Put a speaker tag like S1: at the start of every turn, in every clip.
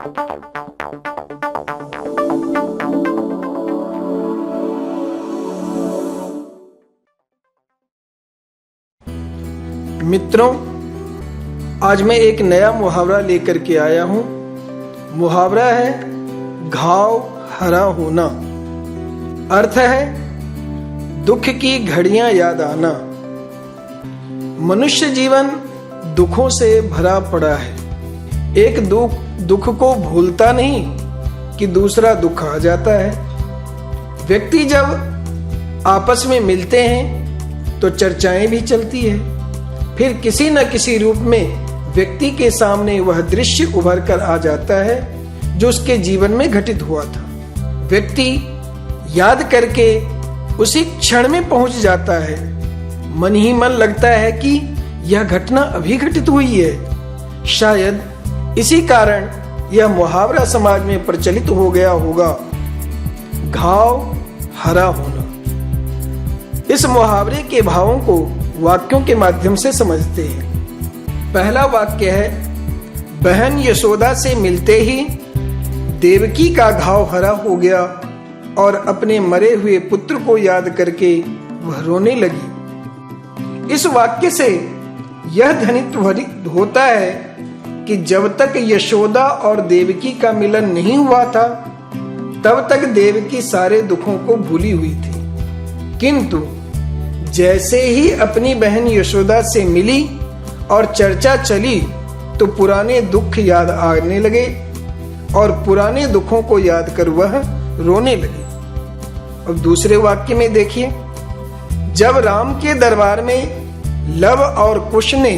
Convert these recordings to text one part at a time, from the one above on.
S1: मित्रों, आज मैं एक नया मुहावरा लेकर के आया हूं। मुहावरा है घाव हरा होना। अर्थ है दुख की घड़ियां याद आना। मनुष्य जीवन दुखों से भरा पड़ा है। एक दुख को भूलता नहीं कि दूसरा दुख आ जाता है। व्यक्ति जब आपस में मिलते हैं तो चर्चाएं भी चलती है। फिर किसी न किसी रूप में व्यक्ति के सामने वह दृश्य उभर कर आ जाता है जो उसके जीवन में घटित हुआ था। व्यक्ति याद करके उसी क्षण में पहुंच जाता है। मन ही मन लगता है कि यह घटना अभी घटित हुई है। शायद इसी कारण यह मुहावरा समाज में प्रचलित हो गया होगा, घाव हरा होना। इस मुहावरे के भावों को वाक्यों के माध्यम से समझते हैं। पहला वाक्य है, बहन यशोदा से मिलते ही देवकी का घाव हरा हो गया और अपने मरे हुए पुत्र को याद करके वह रोने लगी। इस वाक्य से यह ध्वनित होता है कि जब तक यशोदा और देवकी का मिलन नहीं हुआ था तब तक देवकी सारे दुखों को भूली हुई थी, किंतु जैसे ही अपनी बहन यशोदा से मिली और चर्चा चली तो पुराने दुख याद आने लगे और पुराने दुखों को याद कर वह रोने लगे। अब दूसरे वाक्य में देखिए, जब राम के दरबार में लव और कुश ने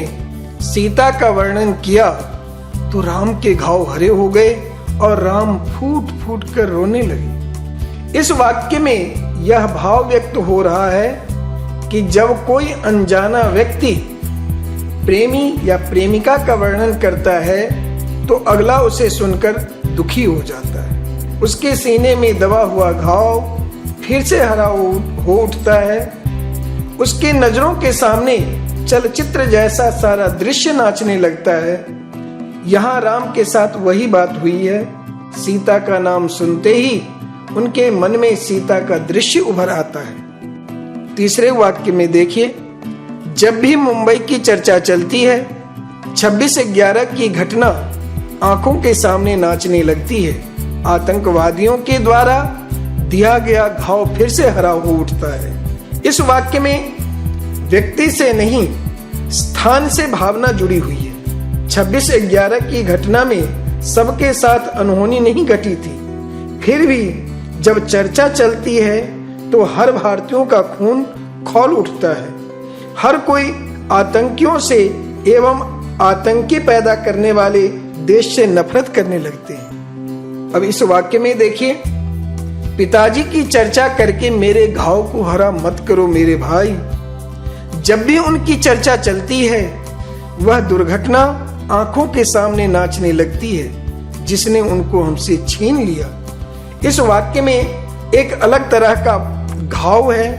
S1: सीता का वर्णन किया तो राम के घाव हरे हो गए और राम फूट फूट कर रोने लगे। इस वाक्य में यह भाव व्यक्त हो रहा है कि जब कोई अनजाना व्यक्ति प्रेमी या प्रेमिका का वर्णन करता है तो अगला उसे सुनकर दुखी हो जाता है। उसके सीने में दबा हुआ घाव फिर से हरा हो उठता है। उसके नजरों के सामने चलचित्र जैसा सारा दृश्य नाचने लगता है। यहाँ राम के साथ वही बात हुई है। सीता का नाम सुनते ही उनके मन में सीता का दृश्य उभर आता है। तीसरे वाक्य में देखिए, जब भी मुंबई की चर्चा चलती है 26/11 की घटना आंखों के सामने नाचने लगती है। आतंकवादियों के द्वारा दिया गया घाव फिर से हरा हो उठता है। इस वाक्य में व्यक्ति से नहीं, स्थान से भावना जुड़ी हुई है। 26/11 की घटना में सबके साथ अनहोनी नहीं घटी थी, फिर भी जब चर्चा चलती है तो हर भारतीयों का खून खौल उठता है। हर कोई आतंकियों से एवं आतंकी पैदा करने वाले देश से नफरत करने लगते हैं। अब इस वाक्य में देखिए, पिताजी की चर्चा करके मेरे घाव को हरा मत करो मेरे भाई। जब भी उनकी चर्चा चलती है वह दुर्घटना आंखों के सामने नाचने लगती है जिसने उनको हमसे छीन लिया। इस वाक्य में एक अलग तरह का घाव है,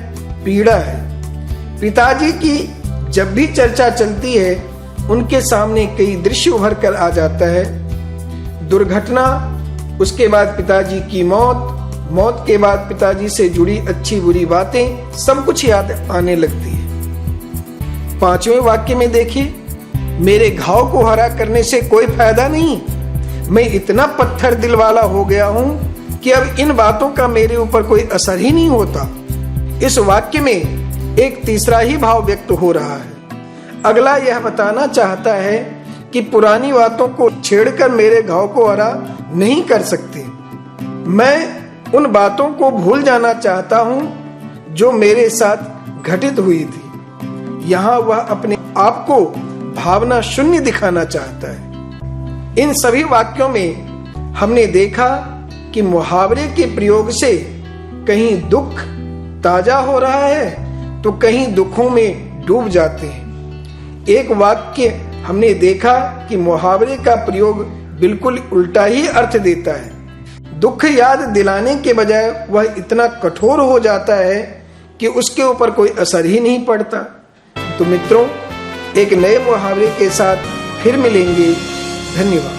S1: पीड़ा है। पिताजी की जब भी चर्चा चलती है उनके सामने कई दृश्य उभर कर आ जाता है। दुर्घटना, उसके बाद पिताजी की मौत के बाद पिताजी से जुड़ी अच्छी बुरी बातें, सब कुछ याद आने लगती है। पांचवें वाक्य में देखिए, मेरे घाव को हरा करने से कोई फायदा नहीं। मैं इतना पत्थर दिल वाला हो गया हूं कि अब इन बातों का मेरे ऊपर कोई असर ही नहीं होता। इस वाक्य में एक तीसरा ही भाव व्यक्त हो रहा है। अगला यह बताना चाहता है कि पुरानी बातों को छेड़कर मेरे घाव को हरा नहीं कर सकते। मैं उन बातों को भूल जाना चाहता हूं जो मेरे साथ घटित हुई थी। यहाँ वह अपने आप को भावना शून्य दिखाना चाहता है। इन सभी वाक्यों में हमने देखा कि मुहावरे के प्रयोग से कहीं दुख ताजा हो रहा है तो कहीं दुखों में डूब जाते हैं। एक वाक्य हमने देखा कि मुहावरे का प्रयोग बिल्कुल उल्टा ही अर्थ देता है। दुख याद दिलाने के बजाय वह इतना कठोर हो जाता है कि उसके ऊपर कोई असर ही नहीं पड़ता। तो मित्रों, एक नए मुहावरे के साथ फिर मिलेंगे। धन्यवाद।